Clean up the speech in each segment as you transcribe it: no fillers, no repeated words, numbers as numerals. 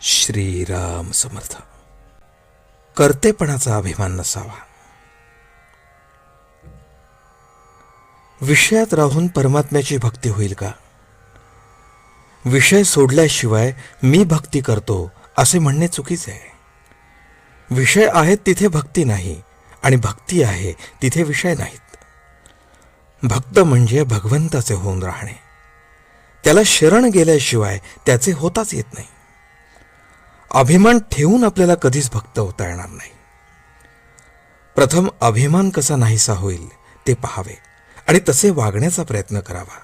श्रीराम समर्थ. कर्तेपणाचा अभिमान नसावा. विषयात राहून परमात्म्याची भक्ती होईल का? विषय सोडल्याशिवाय मी भक्ती करतो असे म्हणणे चुकीचे आहे. विषय आहेत तिथे भक्ती नाही आणि भक्ती आहे तिथे विषय नाहीत. भक्त म्हणजे भगवंताचे होऊन राहणे. त्याला शरण गेल्याशिवाय त्याचे होताच येत नाही. अभिमान ठेवून आपल्याला कधीच भक्त होता येणार नाही. प्रथम अभिमान कसा नाहीसा होईल ते पाहावे आणि तसे वागण्याचा प्रयत्न करावा.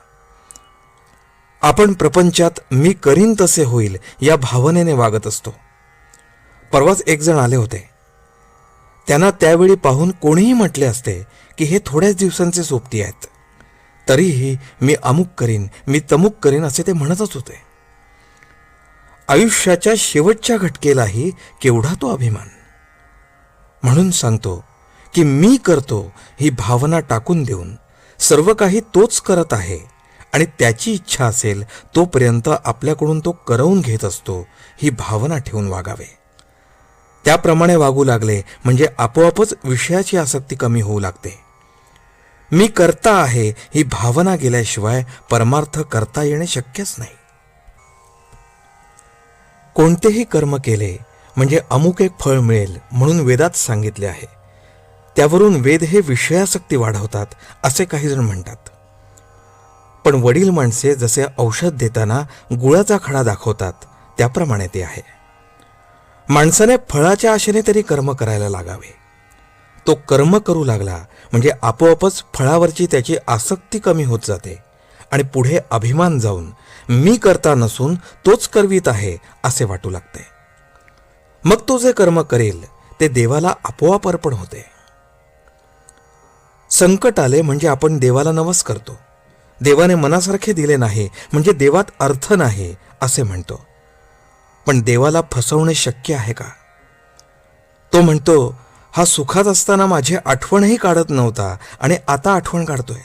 आपण प्रपंचात मी करीन तसे होईल या भावनेने वागत असतो. परवाच एक जण आले होते. त्यांना त्यावेळी पाहून कोणीही म्हटले असते की हे थोड्याच दिवसांचे सोबती आहेत, तरीही मी अमुक करीन, मी तमुक करीन असे ते म्हणतच होते. आयुष्याच्या शेवटच्या घटकेलाही केवढा तो अभिमान. म्हणून सांगतो की मी करतो ही भावना टाकून देऊन सर्व काही तोच करत आहे आणि त्याची इच्छा असेल तोपर्यंत आपल्याकडून तो करवून घेत असतो ही भावना ठेवून वागावे. त्याप्रमाणे वागू लागले म्हणजे आपोआपच विषयाची आसक्ती कमी होऊ लागते. मी करता आहे ही भावना गेल्याशिवाय परमार्थ करता येणे शक्यच नाही. कोणतेही कर्म केले म्हणजे अमुक एक फळ मिळेल म्हणून वेदात सांगितले आहे. त्यावरून वेद हे विषयासक्ती वाढवतात असे काही जण म्हणतात. पण वडील माणसे जसे औषध देताना गुळाचा खडा दाखवतात त्याप्रमाणे ते आहे. माणसाने फळाच्या आशेने तरी कर्म करायला लागावे. तो कर्म करू लागला म्हणजे आपोआपच फळावरची त्याची आसक्ती कमी होत जाते आणि पुढे अभिमान जाऊन मी करता नसून तोच करवीत आहे असे वाटू लागते. मग तो जे कर्म करेल ते देवाला आपोआप अर्पण होते. संकट आले म्हणजे आपण देवाला नवस करतो. देवाने मनासारखे दिले नाही म्हणजे देवात अर्थ नाही असे म्हणतो. पण देवाला फसवणे शक्य आहे का? तो म्हणतो हा सुखात असताना माझी आठवणही काढत नव्हता आणि आता आठवण काढतोय.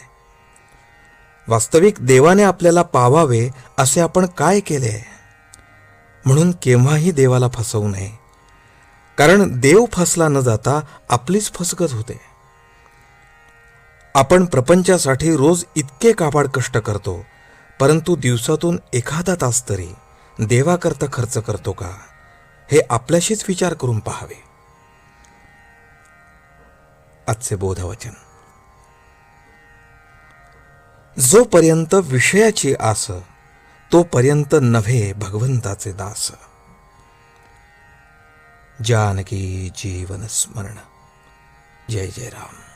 वास्तविक देवाने आपल्याला पावावे असे आपण काय केले? म्हणून केव्हाही देवाला फसवू नये, कारण देव फसला न जाता आपलीच फसगत होते. आपण प्रपंचासाठी रोज इतके काबाड कष्ट करतो, परंतु दिवसातून एखादा तास तरी देवाकरता खर्च करतो का हे आपल्याशीच विचार करून पाहावे. आजचे बोधवचन. जोपर्यंत विषयाची आस तोपर्यंत नव्हे भगवंताचे दास. जानकी जीवन स्मरण. जय जय राम.